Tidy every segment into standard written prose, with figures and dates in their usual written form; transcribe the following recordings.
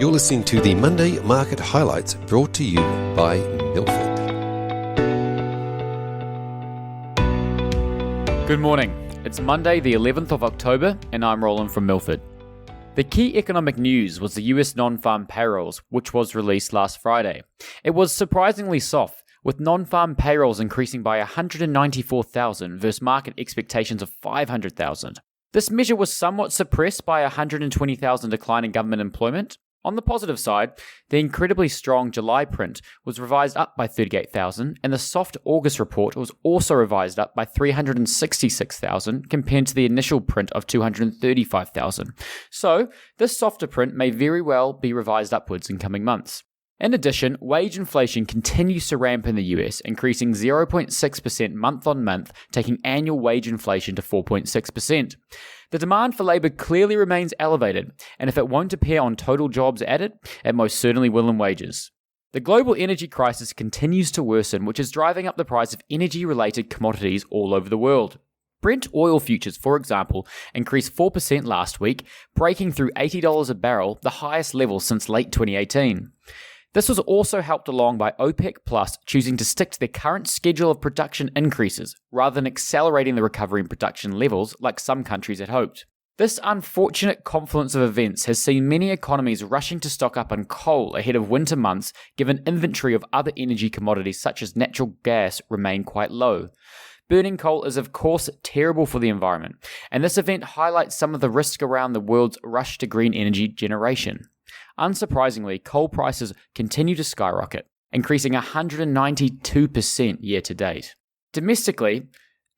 You're listening to the Monday Market Highlights brought to you by Milford. Good morning. It's Monday, the 11th of October, and I'm Roland from Milford. The key economic news was the US Nonfarm Payrolls, which was released last Friday. It was surprisingly soft, with non-farm payrolls increasing by 194,000 versus market expectations of 500,000. This measure was somewhat suppressed by a 120,000 decline in government employment. On the positive side, the incredibly strong July print was revised up by 38,000, and the soft August report was also revised up by 366,000 compared to the initial print of 235,000. So, this softer print may very well be revised upwards in coming months. In addition, wage inflation continues to ramp in the US, increasing 0.6% month on month, taking annual wage inflation to 4.6%. The demand for labour clearly remains elevated, and if it won't appear on total jobs added, it most certainly will in wages. The global energy crisis continues to worsen, which is driving up the price of energy-related commodities all over the world. Brent oil futures, for example, increased 4% last week, breaking through $80 a barrel, the highest level since late 2018. This was also helped along by OPEC Plus choosing to stick to their current schedule of production increases rather than accelerating the recovery in production levels like some countries had hoped. This unfortunate confluence of events has seen many economies rushing to stock up on coal ahead of winter months, given inventory of other energy commodities such as natural gas remain quite low. Burning coal is of course terrible for the environment, and this event highlights some of the risk around the world's rush to green energy generation. Unsurprisingly, coal prices continue to skyrocket, increasing 192% year to date. Domestically,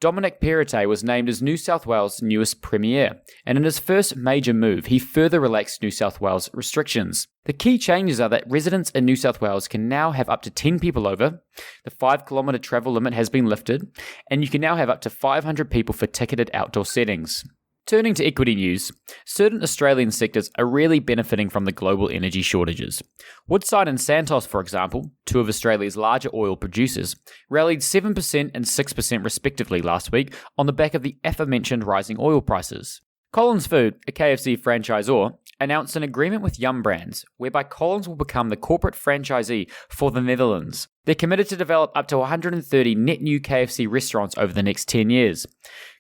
Dominic Perrottet was named as New South Wales' newest Premier, and in his first major move, he further relaxed New South Wales restrictions. The key changes are that residents in New South Wales can now have up to 10 people over, the 5-kilometre travel limit has been lifted, and you can now have up to 500 people for ticketed outdoor settings. Turning to equity news, certain Australian sectors are really benefiting from the global energy shortages. Woodside and Santos, for example, two of Australia's larger oil producers, rallied 7% and 6% respectively last week on the back of the aforementioned rising oil prices. Collins Food, a KFC franchisor, announced an agreement with Yum Brands, whereby Collins will become the corporate franchisee for the Netherlands. They're committed to develop up to 130 net new KFC restaurants over the next 10 years.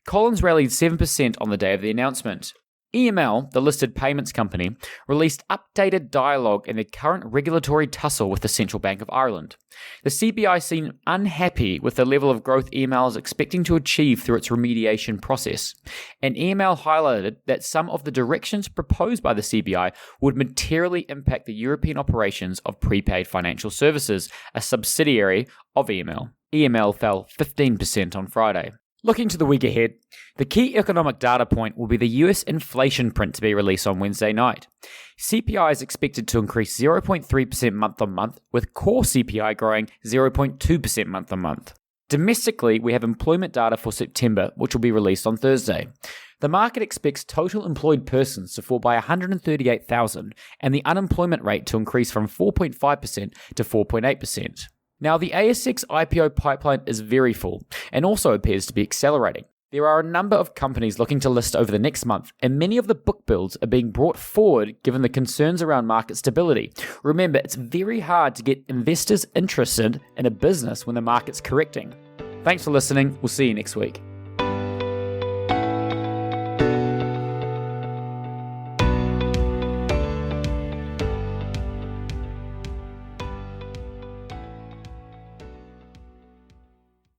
Collins rallied 7% on the day of the announcement. EML, the listed payments company, released updated dialogue in the current regulatory tussle with the Central Bank of Ireland. The CBI seemed unhappy with the level of growth EML is expecting to achieve through its remediation process, and EML highlighted that some of the directions proposed by the CBI would materially impact the European operations of Prepaid Financial Services, a subsidiary of EML. EML fell 15% on Friday. Looking to the week ahead, the key economic data point will be the US inflation print to be released on Wednesday night. CPI is expected to increase 0.3% month on month, with core CPI growing 0.2% month on month. Domestically, we have employment data for September, which will be released on Thursday. The market expects total employed persons to fall by 138,000 and the unemployment rate to increase from 4.5% to 4.8%. Now, the ASX IPO pipeline is very full and also appears to be accelerating. There are a number of companies looking to list over the next month, and many of the book builds are being brought forward given the concerns around market stability. Remember, it's very hard to get investors interested in a business when the market's correcting. Thanks for listening. We'll see you next week.